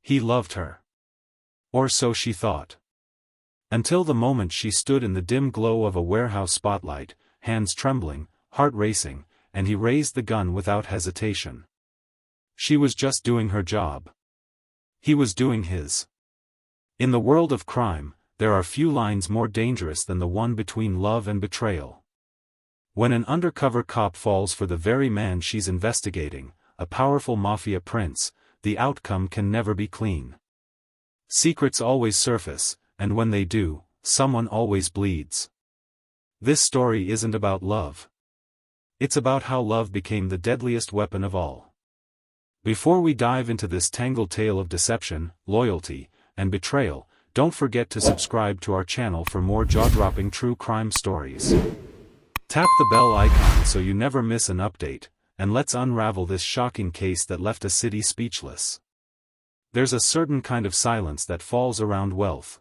He loved her. Or so she thought. Until the moment she stood in the dim glow of a warehouse spotlight, hands trembling, heart racing, and he raised the gun without hesitation. She was just doing her job. He was doing his. In the world of crime, there are few lines more dangerous than the one between love and betrayal. When an undercover cop falls for the very man she's investigating, a powerful mafia prince, the outcome can never be clean. Secrets always surface, and when they do, someone always bleeds. This story isn't about love. It's about how love became the deadliest weapon of all. Before we dive into this tangled tale of deception, loyalty, and betrayal, don't forget to subscribe to our channel for more jaw-dropping true crime stories. Tap the bell icon so you never miss an update, and let's unravel this shocking case that left a city speechless. There's a certain kind of silence that falls around wealth.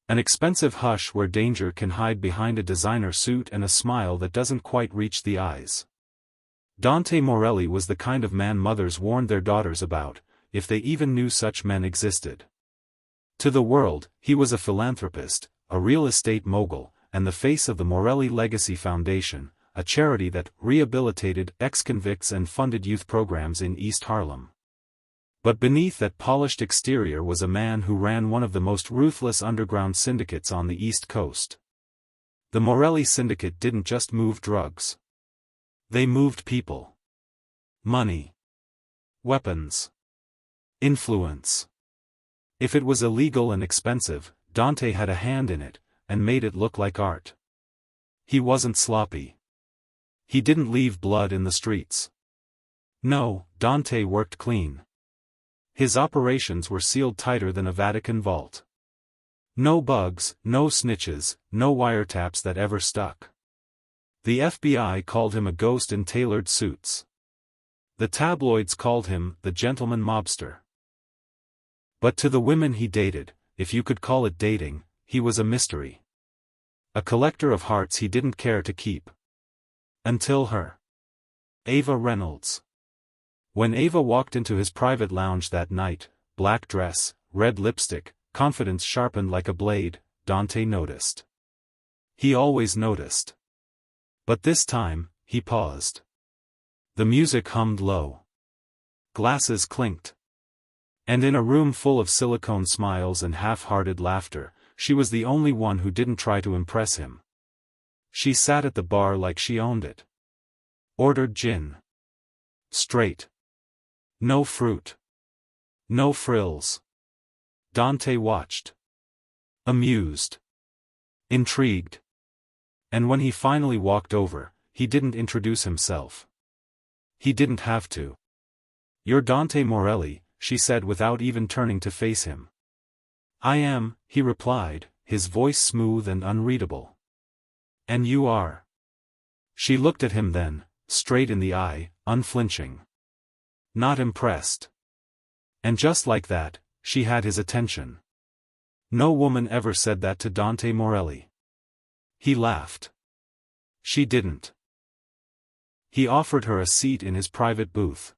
An expensive hush where danger can hide behind a designer suit and a smile that doesn't quite reach the eyes. Dante Morelli was the kind of man mothers warned their daughters about, if they even knew such men existed. To the world, he was a philanthropist, a real estate mogul, and the face of the Morelli Legacy Foundation, a charity that rehabilitated ex-convicts and funded youth programs in East Harlem. But beneath that polished exterior was a man who ran one of the most ruthless underground syndicates on the East Coast. The Morelli Syndicate didn't just move drugs. They moved people. Money. Weapons. Influence. If it was illegal and expensive, Dante had a hand in it, and made it look like art. He wasn't sloppy. He didn't leave blood in the streets. No, Dante worked clean. His operations were sealed tighter than a Vatican vault. No bugs, no snitches, no wiretaps that ever stuck. The FBI called him a ghost in tailored suits. The tabloids called him the gentleman mobster. But to the women he dated, if you could call it dating, he was a mystery. A collector of hearts he didn't care to keep. Until her. Ava Reynolds. When Ava walked into his private lounge that night, black dress, red lipstick, confidence sharpened like a blade, Dante noticed. He always noticed. But this time, he paused. The music hummed low. Glasses clinked. And in a room full of silicone smiles and half-hearted laughter, she was the only one who didn't try to impress him. She sat at the bar like she owned it. Ordered gin. Straight. No fruit. No frills. Dante watched. Amused. Intrigued. And when he finally walked over, he didn't introduce himself. He didn't have to. "You're Dante Morelli," she said without even turning to face him. "I am," he replied, his voice smooth and unreadable. "And you are?" She looked at him then, straight in the eye, unflinching. Not impressed. And just like that, she had his attention. No woman ever said that to Dante Morelli. He laughed. She didn't. He offered her a seat in his private booth.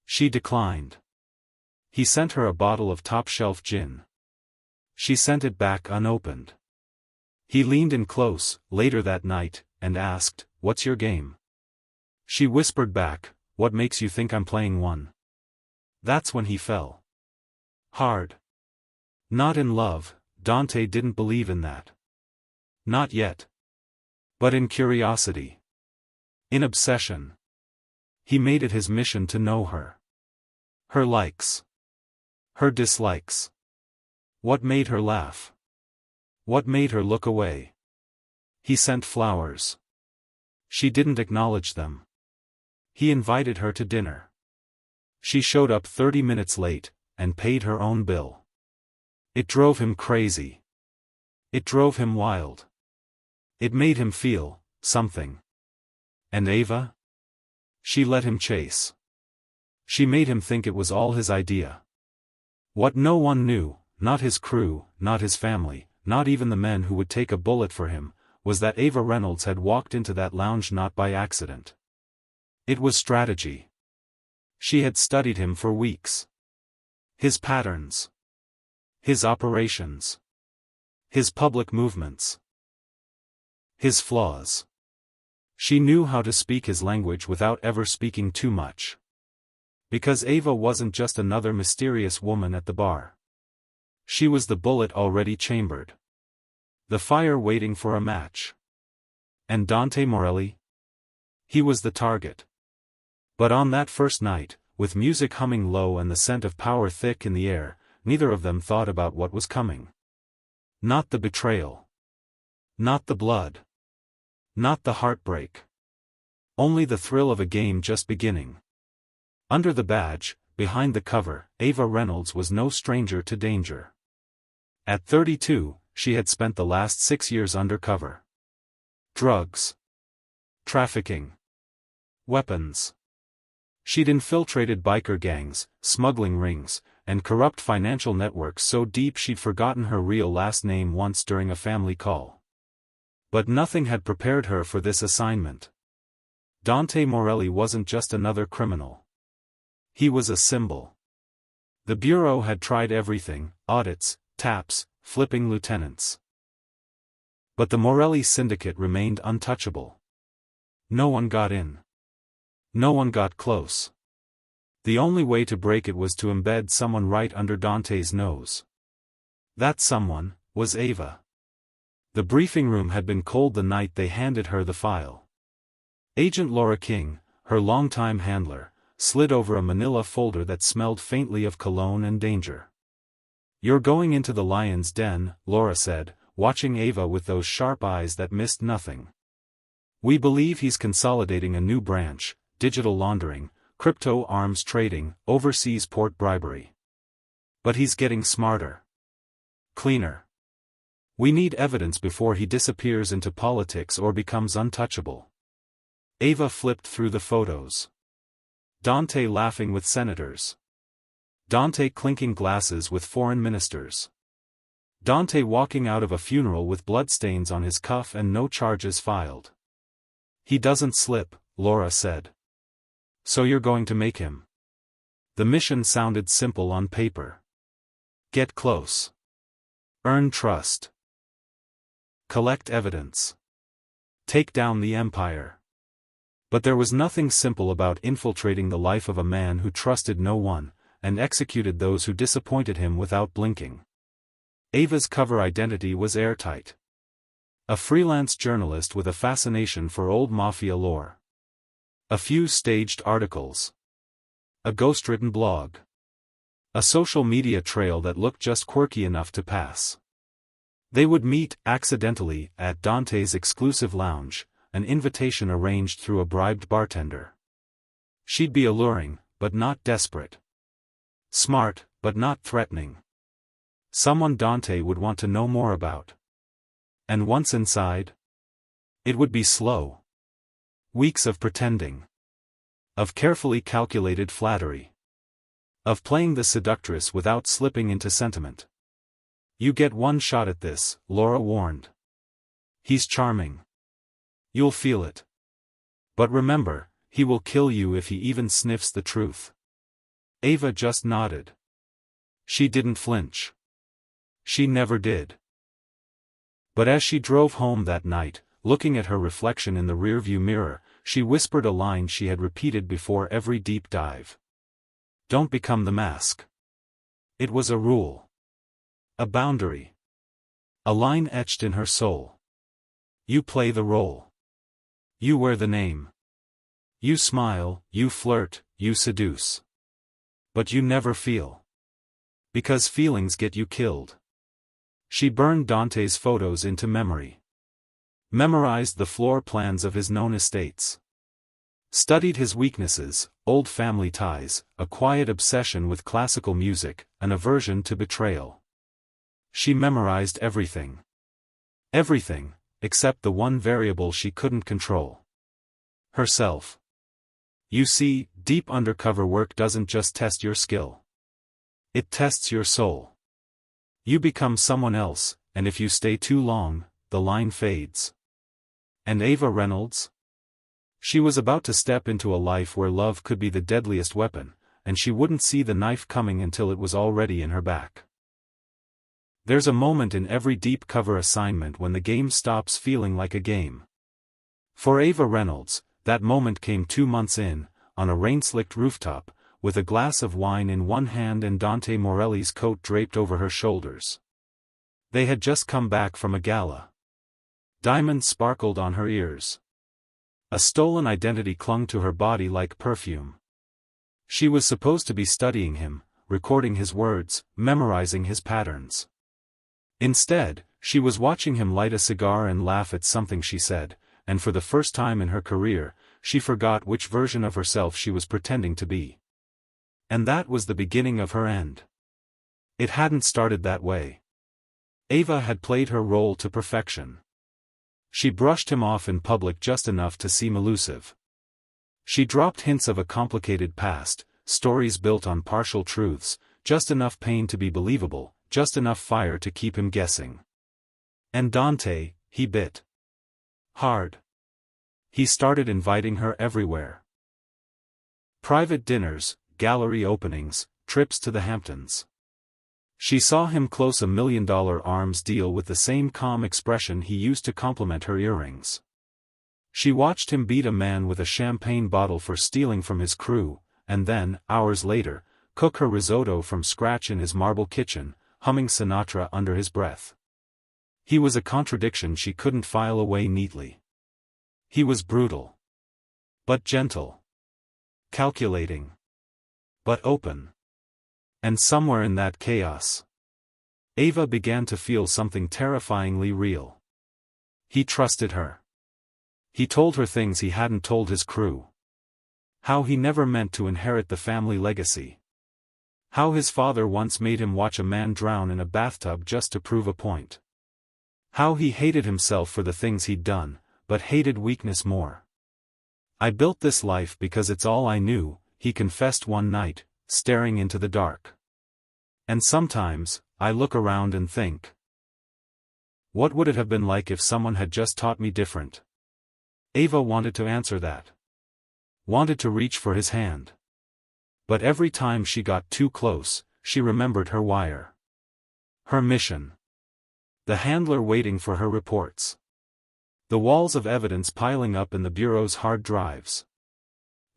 She declined. He sent her a bottle of top-shelf gin. She sent it back unopened. He leaned in close, later that night, and asked, "What's your game?" She whispered back, "What makes you think I'm playing one?" That's when he fell. Hard. Not in love, Dante didn't believe in that. Not yet. But in curiosity. In obsession. He made it his mission to know her. Her likes. Her dislikes. What made her laugh? What made her look away? He sent flowers. She didn't acknowledge them. He invited her to dinner. She showed up 30 minutes late, and paid her own bill. It drove him crazy. It drove him wild. It made him feel something. And Ava? She let him chase. She made him think it was all his idea. What no one knew, not his crew, not his family, not even the men who would take a bullet for him, was that Ava Reynolds had walked into that lounge not by accident. It was strategy. She had studied him for weeks. His patterns. His operations. His public movements. His flaws. She knew how to speak his language without ever speaking too much. Because Ava wasn't just another mysterious woman at the bar. She was the bullet already chambered. The fire waiting for a match. And Dante Morelli? He was the target. But on that first night, with music humming low and the scent of power thick in the air, neither of them thought about what was coming. Not the betrayal. Not the blood. Not the heartbreak. Only the thrill of a game just beginning. Under the badge, behind the cover, Ava Reynolds was no stranger to danger. At 32, she had spent the last 6 years undercover. Drugs. Trafficking. Weapons. She'd infiltrated biker gangs, smuggling rings, and corrupt financial networks so deep she'd forgotten her real last name once during a family call. But nothing had prepared her for this assignment. Dante Morelli wasn't just another criminal. He was a symbol. The Bureau had tried everything: audits, taps, flipping lieutenants. But the Morelli syndicate remained untouchable. No one got in. No one got close. The only way to break it was to embed someone right under Dante's nose. That someone was Ava. The briefing room had been cold the night they handed her the file. Agent Laura King, her longtime handler, slid over a manila folder that smelled faintly of cologne and danger. "You're going into the lion's den," Laura said, watching Ava with those sharp eyes that missed nothing. "We believe he's consolidating a new branch: digital laundering, crypto arms trading, overseas port bribery. But he's getting smarter. Cleaner. We need evidence before he disappears into politics or becomes untouchable." Ava flipped through the photos. Dante laughing with senators. Dante clinking glasses with foreign ministers. Dante walking out of a funeral with bloodstains on his cuff and no charges filed. "He doesn't slip," Laura said. "So you're going to make him." The mission sounded simple on paper. Get close. Earn trust. Collect evidence. Take down the empire. But there was nothing simple about infiltrating the life of a man who trusted no one, and executed those who disappointed him without blinking. Ava's cover identity was airtight. A freelance journalist with a fascination for old Mafia lore. A few staged articles. A ghostwritten blog. A social media trail that looked just quirky enough to pass. They would meet, accidentally, at Dante's exclusive lounge, an invitation arranged through a bribed bartender. She'd be alluring, but not desperate. Smart, but not threatening. Someone Dante would want to know more about. And once inside, it would be slow. Weeks of pretending. Of carefully calculated flattery. Of playing the seductress without slipping into sentiment. "You get one shot at this," Laura warned. "He's charming. You'll feel it. But remember, he will kill you if he even sniffs the truth." Ava just nodded. She didn't flinch. She never did. But as she drove home that night, looking at her reflection in the rearview mirror, she whispered a line she had repeated before every deep dive. "Don't become the mask." It was a rule. A boundary. A line etched in her soul. You play the role. You wear the name. You smile, you flirt, you seduce. But you never feel. Because feelings get you killed. She burned Dante's photos into memory. Memorized the floor plans of his known estates. Studied his weaknesses: old family ties, a quiet obsession with classical music, an aversion to betrayal. She memorized everything. Everything, except the one variable she couldn't control. Herself. You see, deep undercover work doesn't just test your skill. It tests your soul. You become someone else, and if you stay too long, the line fades. And Ava Reynolds? She was about to step into a life where love could be the deadliest weapon, and she wouldn't see the knife coming until it was already in her back. There's a moment in every deep cover assignment when the game stops feeling like a game. For Ava Reynolds, that moment came 2 months in, on a rain-slicked rooftop, with a glass of wine in one hand and Dante Morelli's coat draped over her shoulders. They had just come back from a gala. Diamonds sparkled on her ears. A stolen identity clung to her body like perfume. She was supposed to be studying him, recording his words, memorizing his patterns. Instead, she was watching him light a cigar and laugh at something she said, and for the first time in her career, she forgot which version of herself she was pretending to be. And that was the beginning of her end. It hadn't started that way. Ava had played her role to perfection. She brushed him off in public just enough to seem elusive. She dropped hints of a complicated past, stories built on partial truths, just enough pain to be believable, just enough fire to keep him guessing. And Dante, he bit hard. He started inviting her everywhere. Private dinners, gallery openings, trips to the Hamptons. She saw him close $1 million arms deal with the same calm expression he used to compliment her earrings. She watched him beat a man with a champagne bottle for stealing from his crew, and then, hours later, cook her risotto from scratch in his marble kitchen, humming Sinatra under his breath. He was a contradiction she couldn't file away neatly. He was brutal, but gentle. Calculating, but open. And somewhere in that chaos, Ava began to feel something terrifyingly real. He trusted her. He told her things he hadn't told his crew. How he never meant to inherit the family legacy. How his father once made him watch a man drown in a bathtub just to prove a point. How he hated himself for the things he'd done, but hated weakness more. "I built this life because it's all I knew," he confessed one night, staring into the dark. "And sometimes, I look around and think, what would it have been like if someone had just taught me different?" Ava wanted to answer that. Wanted to reach for his hand. But every time she got too close, she remembered her wire. Her mission. The handler waiting for her reports. The walls of evidence piling up in the bureau's hard drives.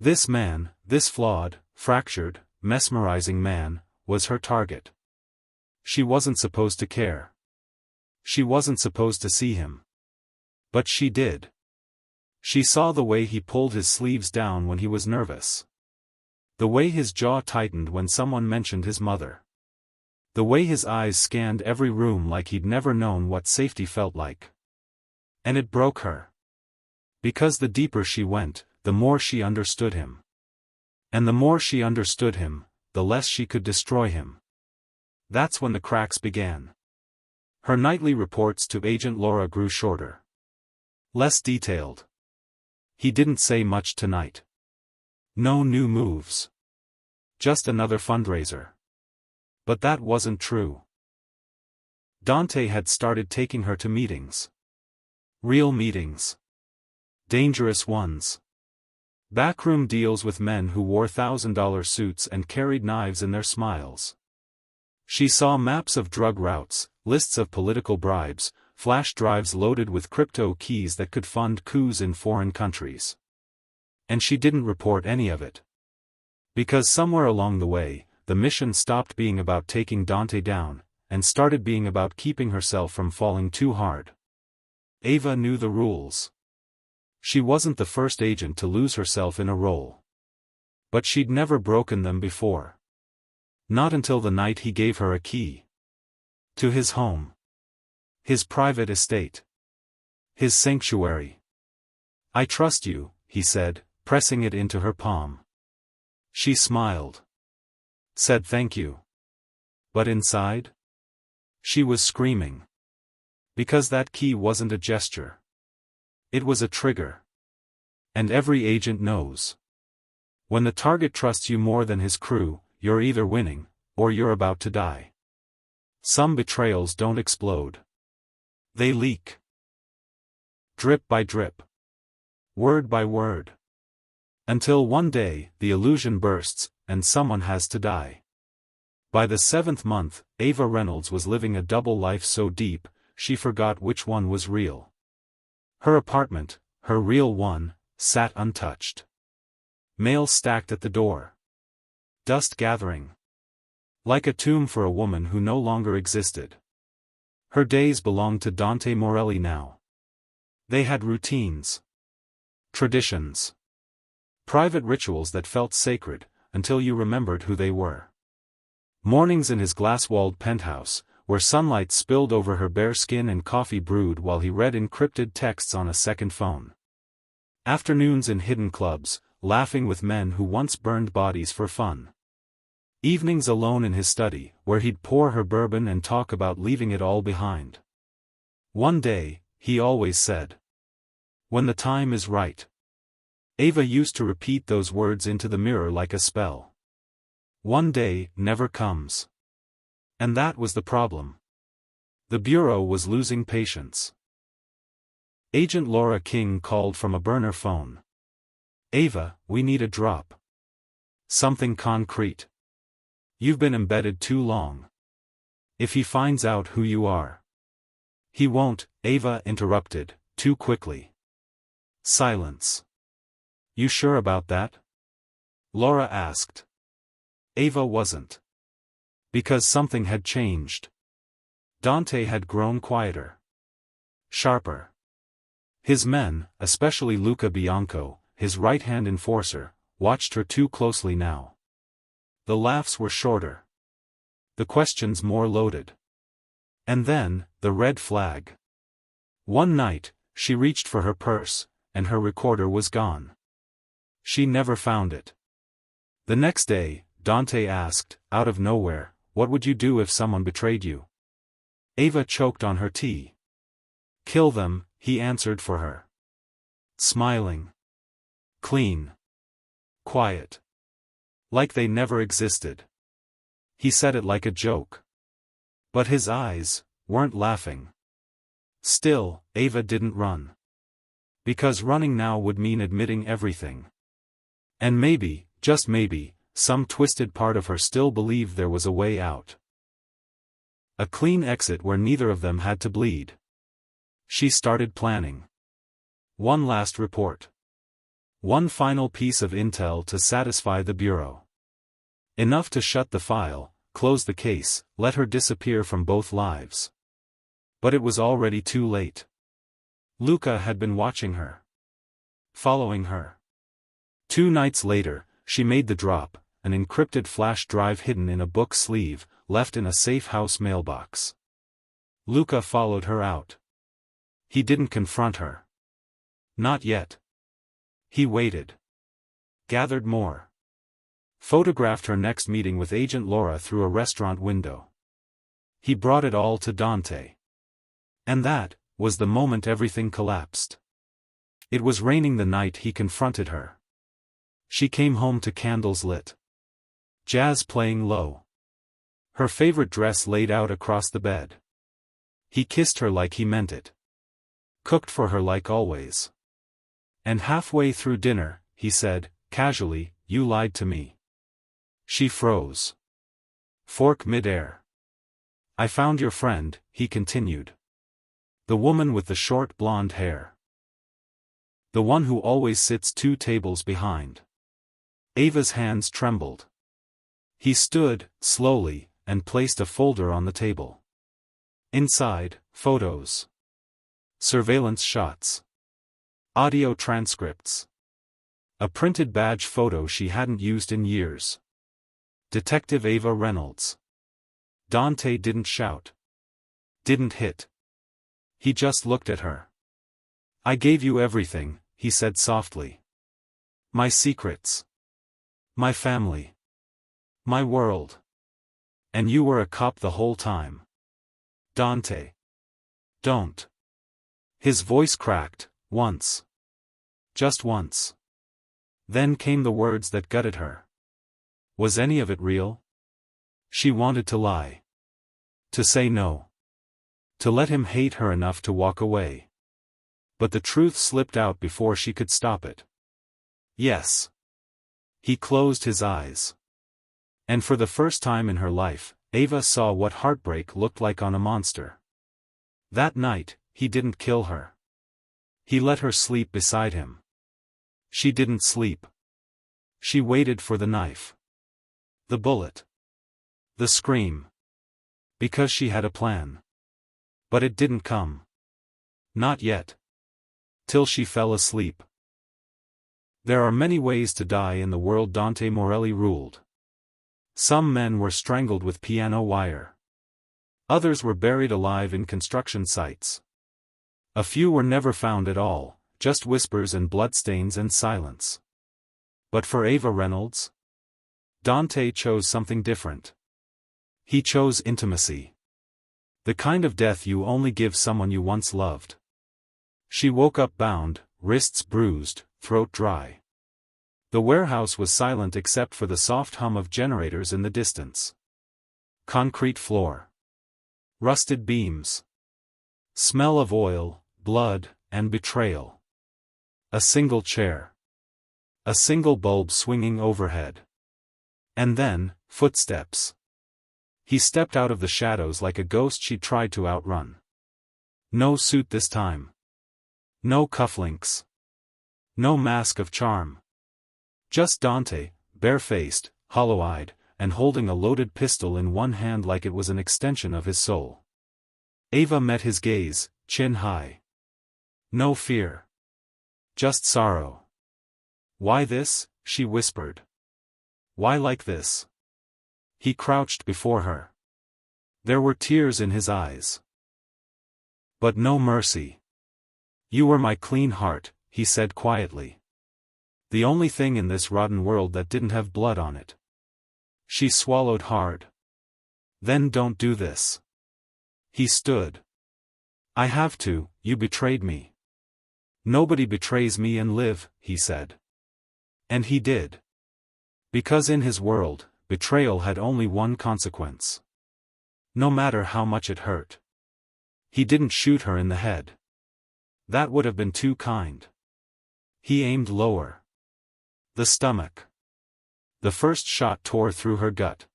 This man, this flawed, fractured, mesmerizing man, was her target. She wasn't supposed to care. She wasn't supposed to see him. But she did. She saw the way he pulled his sleeves down when he was nervous. The way his jaw tightened when someone mentioned his mother. The way his eyes scanned every room like he'd never known what safety felt like. And it broke her. Because the deeper she went, the more she understood him. And the more she understood him, the less she could destroy him. That's when the cracks began. Her nightly reports to Agent Laura grew shorter. Less detailed. He didn't say much tonight. No new moves. Just another fundraiser. But that wasn't true. Dante had started taking her to meetings. Real meetings. Dangerous ones. Backroom deals with men who wore $1,000 suits and carried knives in their smiles. She saw maps of drug routes, lists of political bribes, flash drives loaded with crypto keys that could fund coups in foreign countries. And she didn't report any of it. Because somewhere along the way, the mission stopped being about taking Dante down, and started being about keeping herself from falling too hard. Ava knew the rules. She wasn't the first agent to lose herself in a role. But she'd never broken them before. Not until the night he gave her a key. To his home. His private estate. His sanctuary. "I trust you," he said, pressing it into her palm. She smiled. Said thank you. But inside? She was screaming. Because that key wasn't a gesture. It was a trigger. And every agent knows. When the target trusts you more than his crew, you're either winning, or you're about to die. Some betrayals don't explode. They leak. Drip by drip. Word by word. Until one day, the illusion bursts, and someone has to die. By the 7th month, Ava Reynolds was living a double life so deep, she forgot which one was real. Her apartment, her real one, sat untouched. Mail stacked at the door. Dust gathering. Like a tomb for a woman who no longer existed. Her days belonged to Dante Morelli now. They had routines. Traditions. Private rituals that felt sacred, until you remembered who they were. Mornings in his glass-walled penthouse, where sunlight spilled over her bare skin and coffee brewed while he read encrypted texts on a second phone. Afternoons in hidden clubs, laughing with men who once burned bodies for fun. Evenings alone in his study, where he'd pour her bourbon and talk about leaving it all behind. One day, he always said, "When the time is right." Ava used to repeat those words into the mirror like a spell. One day never comes. And that was the problem. The Bureau was losing patience. Agent Laura King called from a burner phone. "Ava, we need a drop. Something concrete. You've been embedded too long. If he finds out who you are." "He won't," Ava interrupted, too quickly. Silence. "You sure about that?" Laura asked. Ava wasn't. Because something had changed. Dante had grown quieter. Sharper. His men, especially Luca Bianco, his right-hand enforcer, watched her too closely now. The laughs were shorter. The questions more loaded. And then, the red flag. One night, she reached for her purse, and her recorder was gone. She never found it. The next day, Dante asked, out of nowhere, "What would you do if someone betrayed you?" Ava choked on her tea. "Kill them," he answered for her. Smiling. Clean. Quiet. Like they never existed. He said it like a joke. But his eyes weren't laughing. Still, Ava didn't run. Because running now would mean admitting everything. And maybe, just maybe, some twisted part of her still believed there was a way out. A clean exit where neither of them had to bleed. She started planning. One last report. One final piece of intel to satisfy the Bureau. Enough to shut the file, close the case, let her disappear from both lives. But it was already too late. Luca had been watching her. Following her. 2 nights later, she made the drop, an encrypted flash drive hidden in a book sleeve, left in a safe house mailbox. Luca followed her out. He didn't confront her. Not yet. He waited. Gathered more. Photographed her next meeting with Agent Laura through a restaurant window. He brought it all to Dante. And that was the moment everything collapsed. It was raining the night he confronted her. She came home to candles lit. Jazz playing low. Her favorite dress laid out across the bed. He kissed her like he meant it. Cooked for her like always. And halfway through dinner, he said, casually, "You lied to me." She froze. Fork mid-air. "I found your friend," he continued. "The woman with the short blonde hair. The one who always sits 2 tables behind." Ava's hands trembled. He stood, slowly, and placed a folder on the table. Inside, photos. Surveillance shots. Audio transcripts. A printed badge photo she hadn't used in years. Detective Ava Reynolds. Dante didn't shout. Didn't hit. He just looked at her. "I gave you everything," he said softly. "My secrets. My family. My world. And you were a cop the whole time. Dante. Don't." His voice cracked, once. Just once. Then came the words that gutted her. Was any of it real? She wanted to lie. To say no. To let him hate her enough to walk away. But the truth slipped out before she could stop it. Yes. He closed his eyes. And for the first time in her life, Ava saw what heartbreak looked like on a monster. That night, he didn't kill her. He let her sleep beside him. She didn't sleep. She waited for the knife. The bullet. The scream. Because she had a plan. But it didn't come. Not yet. Till she fell asleep. There are many ways to die in the world Dante Morelli ruled. Some men were strangled with piano wire. Others were buried alive in construction sites. A few were never found at all, just whispers and bloodstains and silence. But for Ava Reynolds, Dante chose something different. He chose intimacy. The kind of death you only give someone you once loved. She woke up bound, wrists bruised, throat dry. The warehouse was silent except for the soft hum of generators in the distance. Concrete floor. Rusted beams. Smell of oil, blood, and betrayal. A single chair. A single bulb swinging overhead. And then, footsteps. He stepped out of the shadows like a ghost she tried to outrun. No suit this time. No cufflinks. No mask of charm. Just Dante, bare-faced, hollow-eyed, and holding a loaded pistol in one hand like it was an extension of his soul. Ava met his gaze, chin high. No fear. Just sorrow. Why this? She whispered. Why like this? He crouched before her. There were tears in his eyes. But no mercy. You were my clean heart, he said quietly. The only thing in this rotten world that didn't have blood on it. She swallowed hard. Then don't do this. He stood. I have to, you betrayed me. Nobody betrays me and live, he said. And he did. Because in his world, betrayal had only one consequence. No matter how much it hurt. He didn't shoot her in the head. That would have been too kind. He aimed lower. The stomach. The first shot tore through her gut.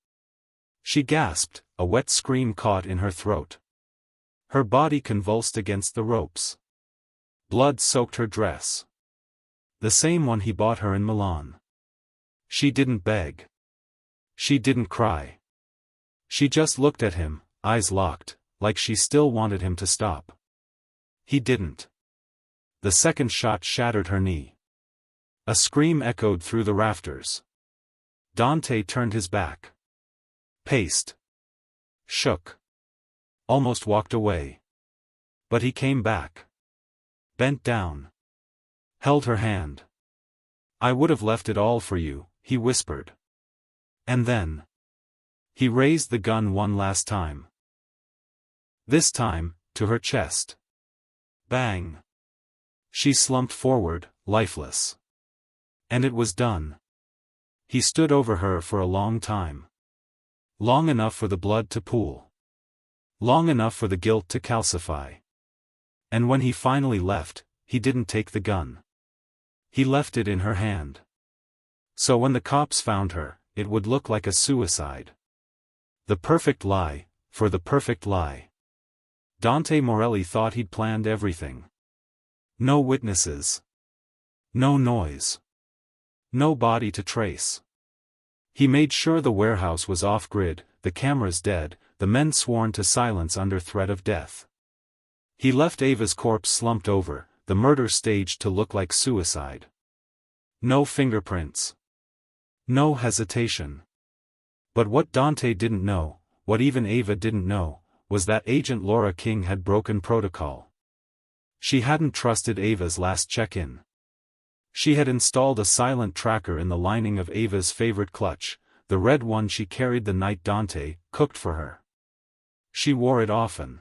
She gasped, a wet scream caught in her throat. Her body convulsed against the ropes. Blood soaked her dress. The same one he bought her in Milan. She didn't beg. She didn't cry. She just looked at him, eyes locked, like she still wanted him to stop. He didn't. The second shot shattered her knee. A scream echoed through the rafters. Dante turned his back. Paced. Shook. Almost walked away. But he came back. Bent down. Held her hand. I would have left it all for you, he whispered. And then. He raised the gun one last time. This time, to her chest. Bang. She slumped forward, lifeless. And it was done. He stood over her for a long time. Long enough for the blood to pool. Long enough for the guilt to calcify. And when he finally left, he didn't take the gun. He left it in her hand. So when the cops found her, it would look like a suicide. The perfect lie, for the perfect lie. Dante Morelli thought he'd planned everything. No witnesses. No noise. No body to trace. He made sure the warehouse was off-grid, the cameras dead, the men sworn to silence under threat of death. He left Ava's corpse slumped over, the murder staged to look like suicide. No fingerprints. No hesitation. But what Dante didn't know, what even Ava didn't know, was that Agent Laura King had broken protocol. She hadn't trusted Ava's last check-in. She had installed a silent tracker in the lining of Ava's favorite clutch, the red one she carried the night Dante cooked for her. She wore it often.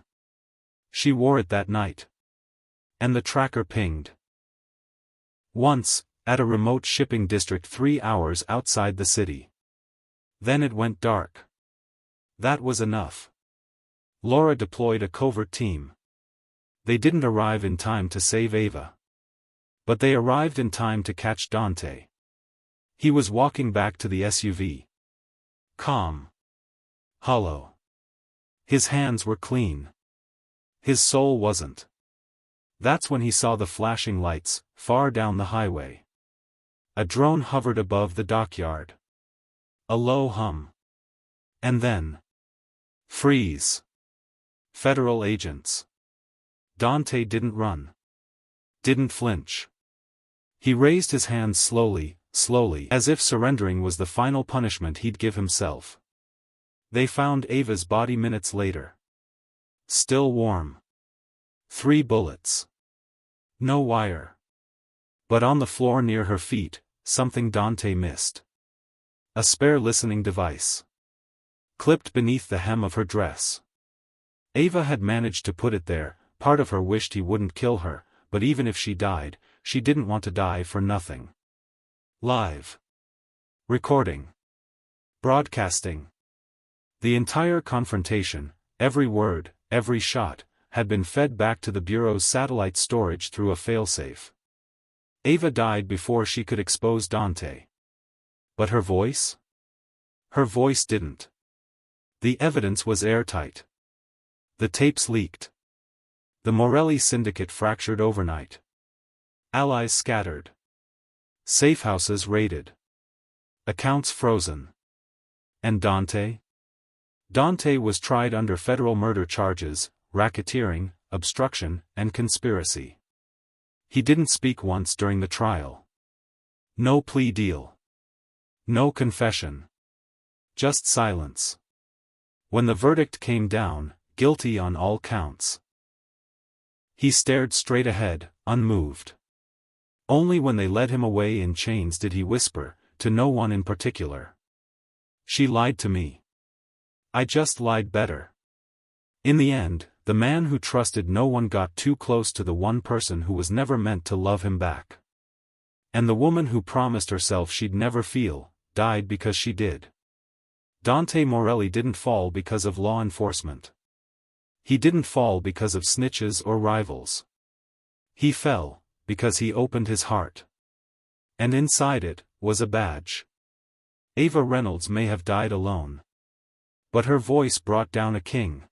She wore it that night. And the tracker pinged. Once, at a remote shipping district 3 hours outside the city. Then it went dark. That was enough. Laura deployed a covert team. They didn't arrive in time to save Ava. But they arrived in time to catch Dante. He was walking back to the SUV. Calm. Hollow. His hands were clean. His soul wasn't. That's when he saw the flashing lights, far down the highway. A drone hovered above the dockyard. A low hum. And then... freeze. Federal agents. Dante didn't run. Didn't flinch. He raised his hands slowly, as if surrendering was the final punishment he'd give himself. They found Ava's body minutes later. Still warm. 3 bullets. No wire. But on the floor near her feet, something Dante missed. A spare listening device. Clipped beneath the hem of her dress. Ava had managed to put it there. Part of her wished he wouldn't kill her, but even if she died, she didn't want to die for nothing. Live. Recording. Broadcasting. The entire confrontation, every word, every shot, had been fed back to the Bureau's satellite storage through a failsafe. Ava died before she could expose Dante. But her voice? Her voice didn't. The evidence was airtight. The tapes leaked. The Morelli syndicate fractured overnight. Allies scattered. Safehouses raided. Accounts frozen. And Dante? Dante was tried under federal murder charges, racketeering, obstruction, and conspiracy. He didn't speak once during the trial. No plea deal. No confession. Just silence. When the verdict came down, guilty on all counts. He stared straight ahead, unmoved. Only when they led him away in chains did he whisper, to no one in particular. She lied to me. I just lied better. In the end, the man who trusted no one got too close to the one person who was never meant to love him back. And the woman who promised herself she'd never feel, died because she did. Dante Morelli didn't fall because of law enforcement. He didn't fall because of snitches or rivals. He fell, because he opened his heart. And inside it, was a badge. Ava Reynolds may have died alone. But her voice brought down a king.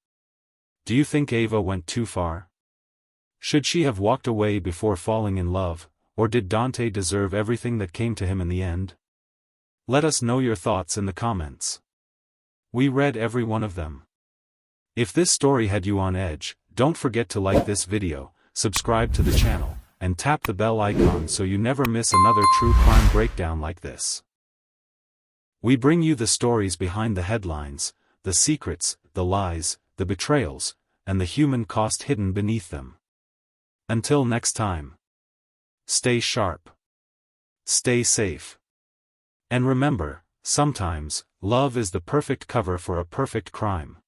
Do you think Ava went too far? Should she have walked away before falling in love, or did Dante deserve everything that came to him in the end? Let us know your thoughts in the comments. We read every one of them. If this story had you on edge, don't forget to like this video, subscribe to the channel, and tap the bell icon so you never miss another true crime breakdown like this. We bring you the stories behind the headlines, the secrets, the lies, the betrayals, and the human cost hidden beneath them. Until next time. Stay sharp. Stay safe. And remember, sometimes, love is the perfect cover for a perfect crime.